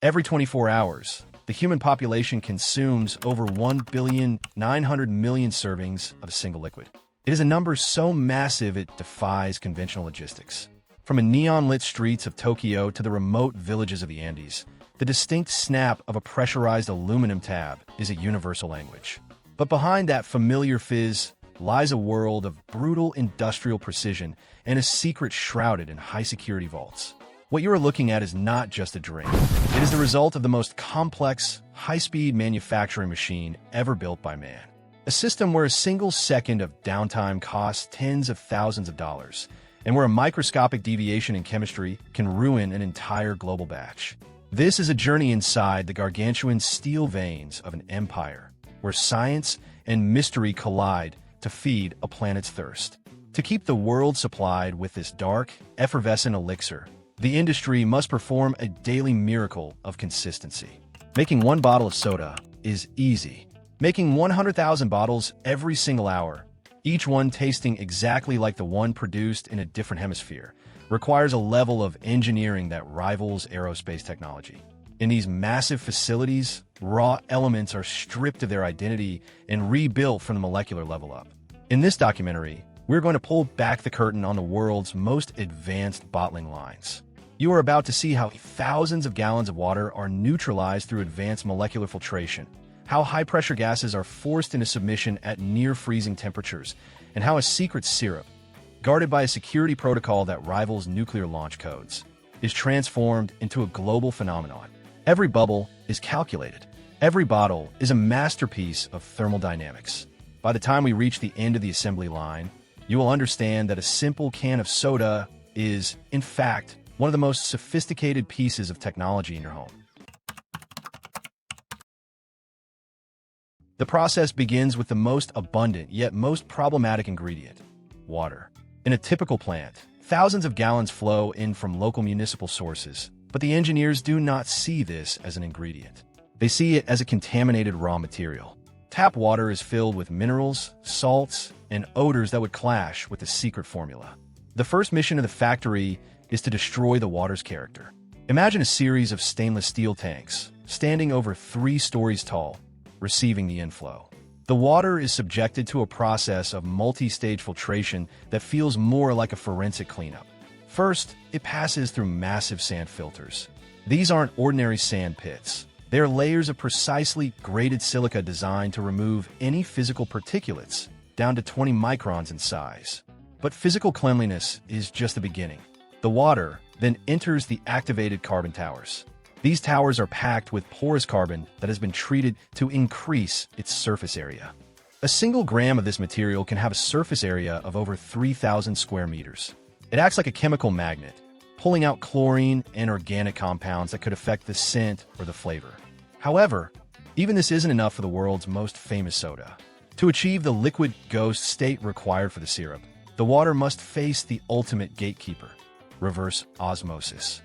Every 24 hours, the human population consumes over 1,900,000,000 servings of a single liquid. It is a number so massive it defies conventional logistics. From the neon-lit streets of Tokyo to the remote villages of the Andes, the distinct snap of a pressurized aluminum tab is a universal language. But behind that familiar fizz lies a world of brutal industrial precision and a secret shrouded in high-security vaults. What you are looking at is not just a drink. It is the result of the most complex, high-speed manufacturing machine ever built by man. A system where a single second of downtime costs tens of thousands of dollars, and where a microscopic deviation in chemistry can ruin an entire global batch. This is a journey inside the gargantuan steel veins of an empire, where science and mystery collide to feed a planet's thirst. To keep the world supplied with this dark, effervescent elixir, the industry must perform a daily miracle of consistency. Making one bottle of soda is easy. Making 100,000 bottles every single hour, each one tasting exactly like the one produced in a different hemisphere, requires a level of engineering that rivals aerospace technology. In these massive facilities, raw elements are stripped of their identity and rebuilt from the molecular level up. In this documentary, we're going to pull back the curtain on the world's most advanced bottling lines. You are about to see how thousands of gallons of water are neutralized through advanced molecular filtration, how high-pressure gases are forced into submission at near-freezing temperatures, and how a secret syrup, guarded by a security protocol that rivals nuclear launch codes, is transformed into a global phenomenon. Every bubble is calculated. Every bottle is a masterpiece of thermodynamics. By the time we reach the end of the assembly line, you will understand that a simple can of soda is, in fact, one of the most sophisticated pieces of technology in your home. The process begins with the most abundant yet most problematic ingredient, water. In a typical plant, thousands of gallons flow in from local municipal sources, but the engineers do not see this as an ingredient. They see it as a contaminated raw material. Tap water is filled with minerals, salts, and odors that would clash with the secret formula. The first mission of the factory is to destroy the water's character. Imagine a series of stainless steel tanks, standing over 3 stories tall, receiving the inflow. The water is subjected to a process of multi-stage filtration that feels more like a forensic cleanup. First, it passes through massive sand filters. These aren't ordinary sand pits. They are layers of precisely graded silica designed to remove any physical particulates, down to 20 microns in size. But physical cleanliness is just the beginning. The water then enters the activated carbon towers. These towers are packed with porous carbon that has been treated to increase its surface area. A single gram of this material can have a surface area of over 3,000 square meters. It acts like a chemical magnet, pulling out chlorine and organic compounds that could affect the scent or the flavor. However, even this isn't enough for the world's most famous soda. To achieve the liquid ghost state required for the syrup, the water must face the ultimate gatekeeper, reverse osmosis.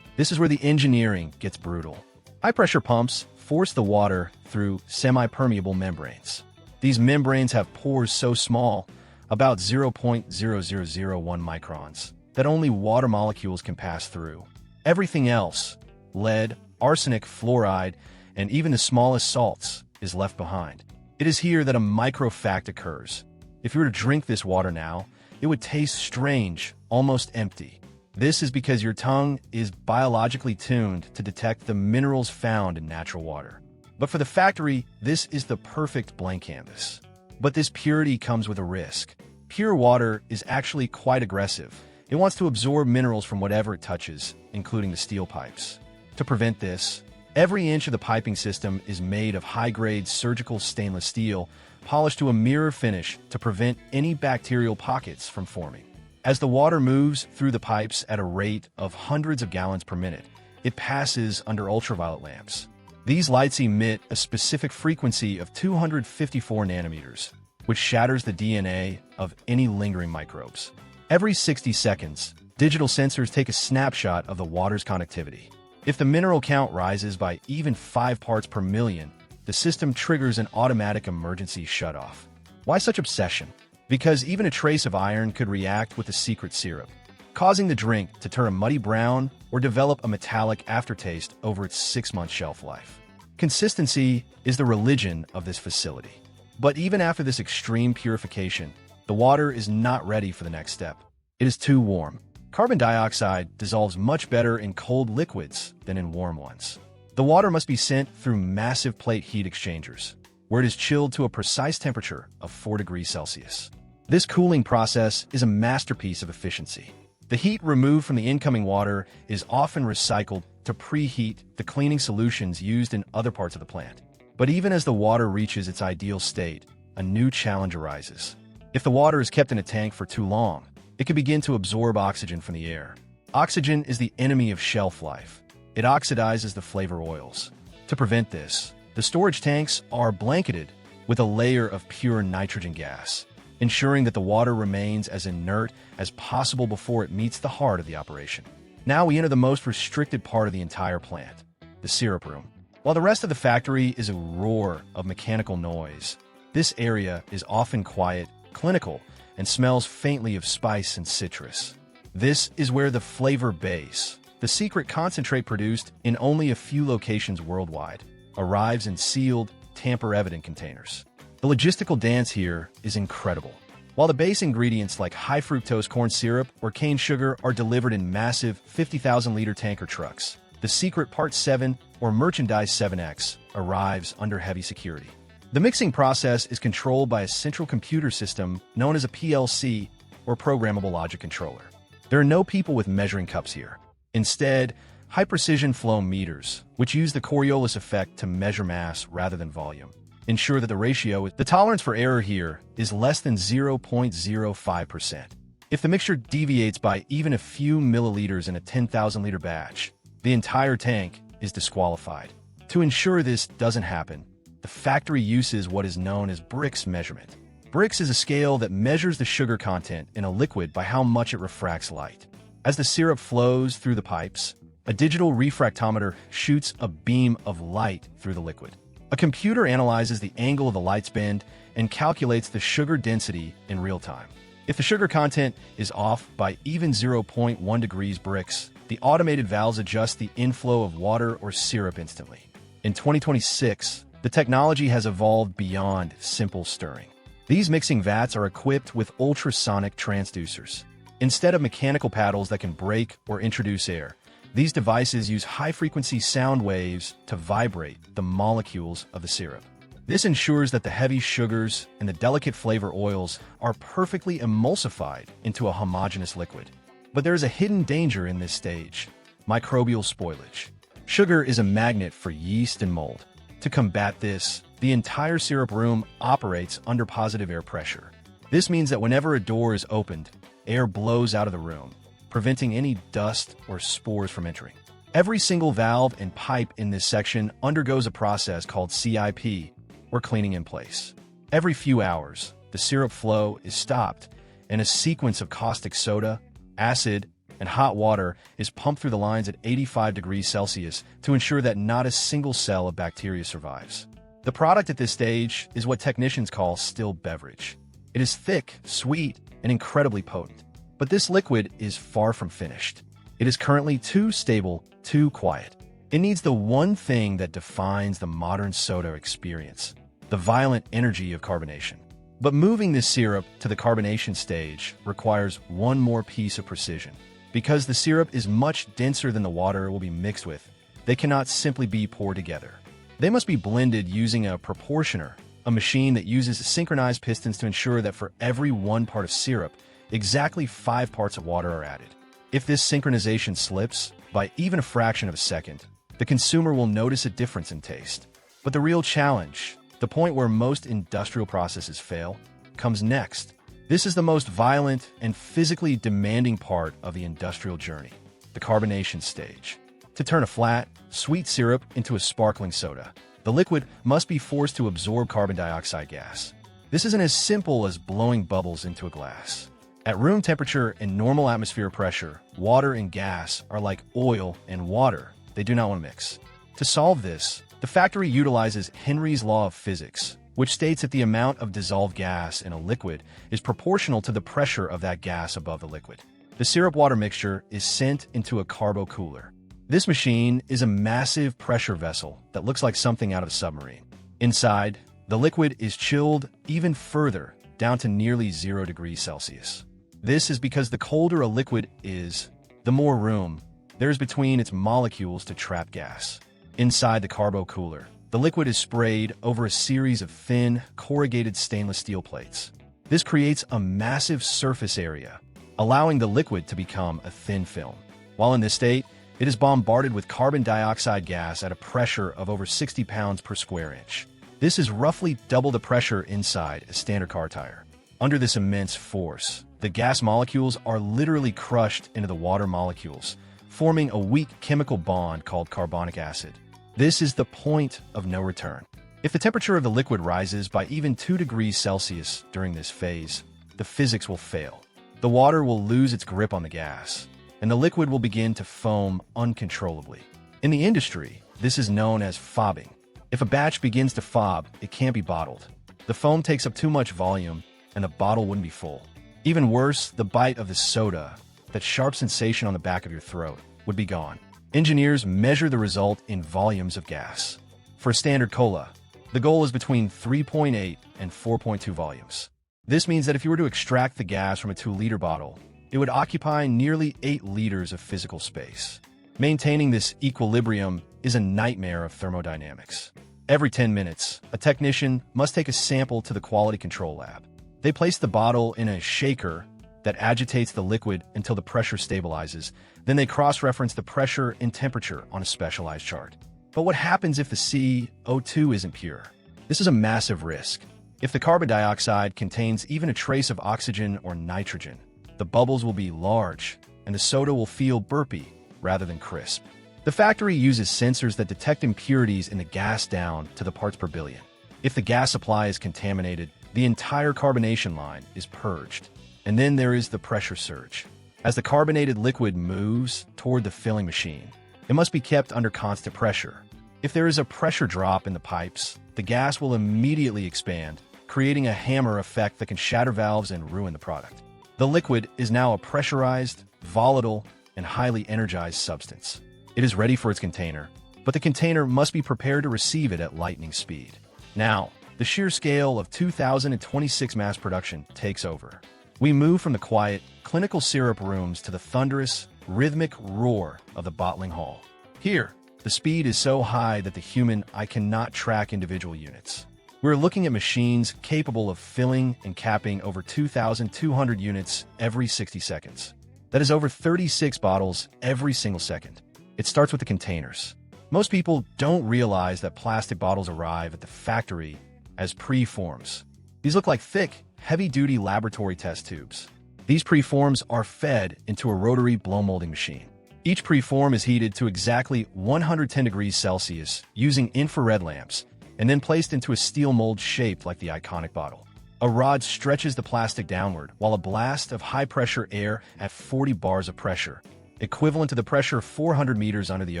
This is where the engineering gets brutal. High-pressure pumps force the water through semi-permeable membranes. These membranes have pores so small, about 0.0001 microns, that only water molecules can pass through. Everything else, lead, arsenic, fluoride, and even the smallest salts, is left behind. It is here that a micro-fact occurs. If you were to drink this water now, it would taste strange, almost empty. This is because your tongue is biologically tuned to detect the minerals found in natural water. But for the factory, this is the perfect blank canvas. But this purity comes with a risk. Pure water is actually quite aggressive. It wants to absorb minerals from whatever it touches, including the steel pipes. To prevent this, every inch of the piping system is made of high-grade surgical stainless steel, polished to a mirror finish to prevent any bacterial pockets from forming. As the water moves through the pipes at a rate of hundreds of gallons per minute, it passes under ultraviolet lamps. These lights emit a specific frequency of 254 nanometers, which shatters the DNA of any lingering microbes. Every 60 seconds, digital sensors take a snapshot of the water's conductivity. If the mineral count rises by even 5 parts per million, the system triggers an automatic emergency shutoff. Why such obsession? Because even a trace of iron could react with the secret syrup. causing the drink to turn a muddy brown or develop a metallic aftertaste over its 6-month shelf life. Consistency is the religion of this facility. But even after this extreme purification, the water is not ready for the next step. It is too warm. Carbon dioxide dissolves much better in cold liquids than in warm ones. The water must be sent through massive plate heat exchangers, where it is chilled to a precise temperature of 4 degrees Celsius. This cooling process is a masterpiece of efficiency. The heat removed from the incoming water is often recycled to preheat the cleaning solutions used in other parts of the plant. But even as the water reaches its ideal state, a new challenge arises. If the water is kept in a tank for too long, it can begin to absorb oxygen from the air. Oxygen is the enemy of shelf life. It oxidizes the flavor oils. To prevent this, the storage tanks are blanketed with a layer of pure nitrogen gas, ensuring that the water remains as inert as possible before it meets the heart of the operation. Now we enter the most restricted part of the entire plant, the syrup room. While the rest of the factory is a roar of mechanical noise, this area is often quiet, clinical, and smells faintly of spice and citrus. This is where the flavor base, the secret concentrate produced in only a few locations worldwide, arrives in sealed, tamper-evident containers. The logistical dance here is incredible. While the base ingredients like high-fructose corn syrup or cane sugar are delivered in massive 50,000-liter tanker trucks, the secret Part 7 or Merchandise 7X arrives under heavy security. The mixing process is controlled by a central computer system known as a PLC, or Programmable Logic Controller. There are no people with measuring cups here. Instead, high-precision flow meters, which use the Coriolis effect to measure mass rather than volume, ensure that the tolerance for error here is less than 0.05%. If the mixture deviates by even a few milliliters in a 10,000-liter batch, the entire tank is disqualified. To ensure this doesn't happen, the factory uses what is known as Brix measurement. Brix is a scale that measures the sugar content in a liquid by how much it refracts light. As the syrup flows through the pipes, a digital refractometer shoots a beam of light through the liquid. A computer analyzes the angle of the light's bend and calculates the sugar density in real time. If the sugar content is off by even 0.1 degrees Brix, the automated valves adjust the inflow of water or syrup instantly. In 2026, the technology has evolved beyond simple stirring. These mixing vats are equipped with ultrasonic transducers. Instead of mechanical paddles that can break or introduce air, these devices use high-frequency sound waves to vibrate the molecules of the syrup. This ensures that the heavy sugars and the delicate flavor oils are perfectly emulsified into a homogeneous liquid. But there is a hidden danger in this stage: microbial spoilage. Sugar is a magnet for yeast and mold. To combat this, the entire syrup room operates under positive air pressure. This means that whenever a door is opened, air blows out of the room, preventing any dust or spores from entering. Every single valve and pipe in this section undergoes a process called CIP, or cleaning in place. Every few hours, the syrup flow is stopped, and a sequence of caustic soda, acid, and hot water is pumped through the lines at 85 degrees Celsius to ensure that not a single cell of bacteria survives. The product at this stage is what technicians call still beverage. It is thick, sweet, and incredibly potent. But this liquid is far from finished. It is currently too stable, too quiet. It needs the one thing that defines the modern soda experience: the violent energy of carbonation. But moving this syrup to the carbonation stage requires one more piece of precision. Because the syrup is much denser than the water it will be mixed with, they cannot simply be poured together. They must be blended using a proportioner, a machine that uses synchronized pistons to ensure that for every 1 part of syrup, exactly 5 parts of water are added. If this synchronization slips by even a fraction of a second, the consumer will notice a difference in taste. But the real challenge, the point where most industrial processes fail, comes next. This is the most violent and physically demanding part of the industrial journey, the carbonation stage. To turn a flat, sweet syrup into a sparkling soda, the liquid must be forced to absorb carbon dioxide gas. This isn't as simple as blowing bubbles into a glass. At room temperature and normal atmosphere pressure, water and gas are like oil and water. They do not want to mix. To solve this, the factory utilizes Henry's law of physics, which states that the amount of dissolved gas in a liquid is proportional to the pressure of that gas above the liquid. The syrup water mixture is sent into a carbo cooler. This machine is a massive pressure vessel that looks like something out of a submarine. Inside, the liquid is chilled even further, down to nearly 0 degrees Celsius. This is because the colder a liquid is, the more room there is between its molecules to trap gas. Inside the carbo cooler, the liquid is sprayed over a series of thin, corrugated stainless steel plates. This creates a massive surface area, allowing the liquid to become a thin film. While in this state, it is bombarded with carbon dioxide gas at a pressure of over 60 pounds per square inch. This is roughly double the pressure inside a standard car tire. Under this immense force, the gas molecules are literally crushed into the water molecules, forming a weak chemical bond called carbonic acid. This is the point of no return. If the temperature of the liquid rises by even 2 degrees Celsius during this phase, the physics will fail. The water will lose its grip on the gas, and the liquid will begin to foam uncontrollably. In the industry, this is known as fobbing. If a batch begins to fob, it can't be bottled. The foam takes up too much volume, and the bottle wouldn't be full. Even worse, the bite of the soda, that sharp sensation on the back of your throat, would be gone. Engineers measure the result in volumes of gas. For a standard cola, the goal is between 3.8 and 4.2 volumes. This means that if you were to extract the gas from a 2-liter bottle, it would occupy nearly 8 liters of physical space. Maintaining this equilibrium is a nightmare of thermodynamics. Every 10 minutes, a technician must take a sample to the quality control lab. They place the bottle in a shaker that agitates the liquid until the pressure stabilizes. Then they cross-reference the pressure and temperature on a specialized chart. But what happens if the CO2 isn't pure? This is a massive risk. If the carbon dioxide contains even a trace of oxygen or nitrogen, the bubbles will be large, and the soda will feel burpy rather than crisp. The factory uses sensors that detect impurities in the gas down to the parts per billion. If the gas supply is contaminated, the entire carbonation line is purged. And then there is the pressure surge. As the carbonated liquid moves toward the filling machine, it must be kept under constant pressure. If there is a pressure drop in the pipes, the gas will immediately expand, creating a hammer effect that can shatter valves and ruin the product. The liquid is now a pressurized, volatile, and highly energized substance. It is ready for its container, but the container must be prepared to receive it at lightning speed. Now, the sheer scale of 2026 mass production takes over. We move from the quiet, clinical syrup rooms to the thunderous, rhythmic roar of the bottling hall. Here, the speed is so high that the human eye cannot track individual units. We're looking at machines capable of filling and capping over 2,200 units every 60 seconds. That is over 36 bottles every single second. It starts with the containers. Most people don't realize that plastic bottles arrive at the factory as preforms. These look like thick, heavy-duty laboratory test tubes. These preforms are fed into a rotary blow molding machine. Each preform is heated to exactly 110 degrees Celsius using infrared lamps, and then placed into a steel mold shaped like the iconic bottle. A rod stretches the plastic downward, while a blast of high-pressure air at 40 bars of pressure, equivalent to the pressure of 400 meters under the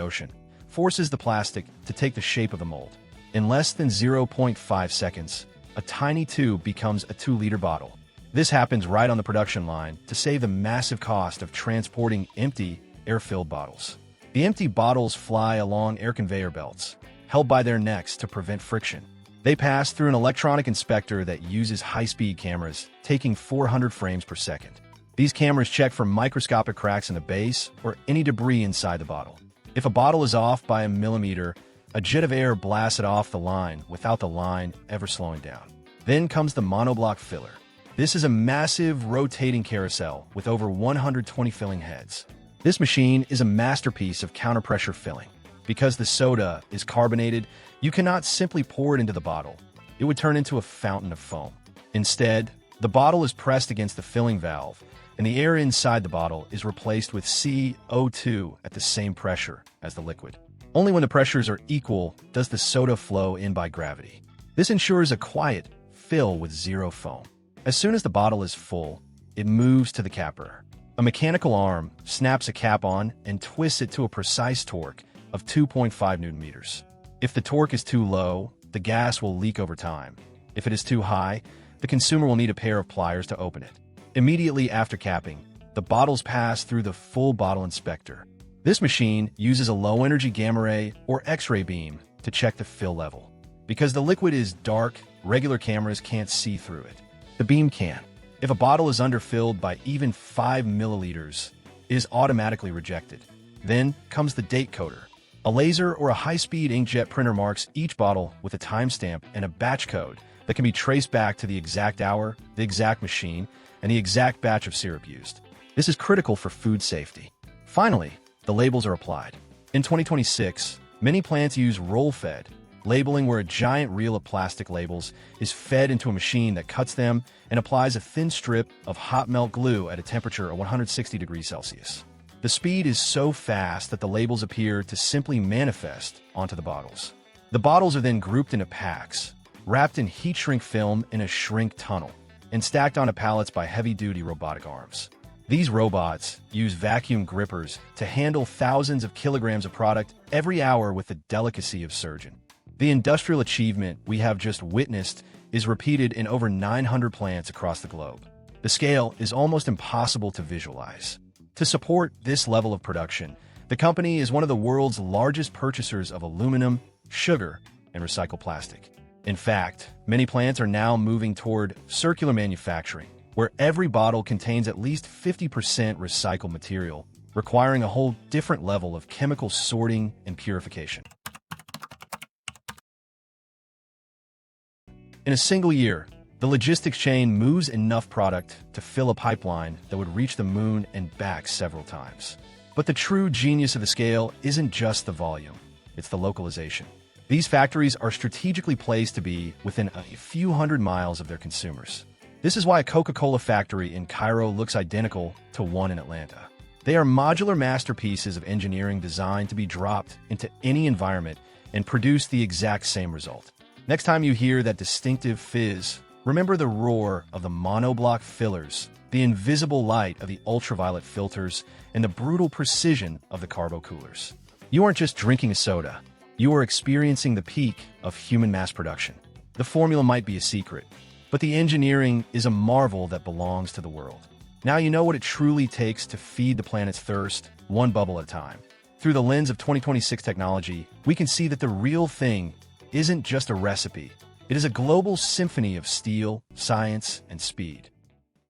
ocean, forces the plastic to take the shape of the mold. In less than 0.5 seconds, a tiny tube becomes a 2-liter bottle. This happens right on the production line to save the massive cost of transporting empty, air-filled bottles. The empty bottles fly along air conveyor belts, held by their necks to prevent friction. They pass through an electronic inspector that uses high-speed cameras, taking 400 frames per second. These cameras check for microscopic cracks in the base or any debris inside the bottle. If a bottle is off by a millimeter, a jet of air blasts it off the line without the line ever slowing down. Then comes the monoblock filler. This is a massive rotating carousel with over 120 filling heads. This machine is a masterpiece of counterpressure filling. Because the soda is carbonated, you cannot simply pour it into the bottle. It would turn into a fountain of foam. Instead, the bottle is pressed against the filling valve, and the air inside the bottle is replaced with CO2 at the same pressure as the liquid. Only when the pressures are equal does the soda flow in by gravity. This ensures a quiet fill with zero foam. As soon as the bottle is full, it moves to the capper. A mechanical arm snaps a cap on and twists it to a precise torque of 2.5 Newton meters. If the torque is too low, the gas will leak over time. If it is too high, the consumer will need a pair of pliers to open it. Immediately after capping, the bottles pass through the full bottle inspector. This machine uses a low-energy gamma ray or X-ray beam to check the fill level. Because the liquid is dark, regular cameras can't see through it. The beam can. If a bottle is underfilled by even 5 milliliters, it is automatically rejected. Then comes the date coder. A laser or a high-speed inkjet printer marks each bottle with a timestamp and a batch code that can be traced back to the exact hour, the exact machine, and the exact batch of syrup used. This is critical for food safety. Finally, the labels are applied. In 2026, many plants use roll-fed labeling, where a giant reel of plastic labels is fed into a machine that cuts them and applies a thin strip of hot melt glue at a temperature of 160 degrees Celsius. The speed is so fast that the labels appear to simply manifest onto the bottles. The bottles are then grouped into packs, wrapped in heat shrink film in a shrink tunnel, and stacked onto pallets by heavy-duty robotic arms. These robots use vacuum grippers to handle thousands of kilograms of product every hour with the delicacy of surgeon. The industrial achievement we have just witnessed is repeated in over 900 plants across the globe. The scale is almost impossible to visualize. To support this level of production, the company is one of the world's largest purchasers of aluminum, sugar, and recycled plastic. In fact, many plants are now moving toward circular manufacturing, where every bottle contains at least 50% recycled material, requiring a whole different level of chemical sorting and purification. In a single year, the logistics chain moves enough product to fill a pipeline that would reach the moon and back several times. But the true genius of the scale isn't just the volume, it's the localization. These factories are strategically placed to be within a few hundred miles of their consumers. This is why a Coca-Cola factory in Cairo looks identical to one in Atlanta. They are modular masterpieces of engineering designed to be dropped into any environment and produce the exact same result. Next time you hear that distinctive fizz, remember the roar of the monoblock fillers, the invisible light of the ultraviolet filters, and the brutal precision of the carbo coolers. You aren't just drinking a soda. You are experiencing the peak of human mass production. The formula might be a secret, but the engineering is a marvel that belongs to the world. Now you know what it truly takes to feed the planet's thirst, one bubble at a time. Through the lens of 2026 technology, we can see that the real thing isn't just a recipe. It is a global symphony of steel, science, and speed.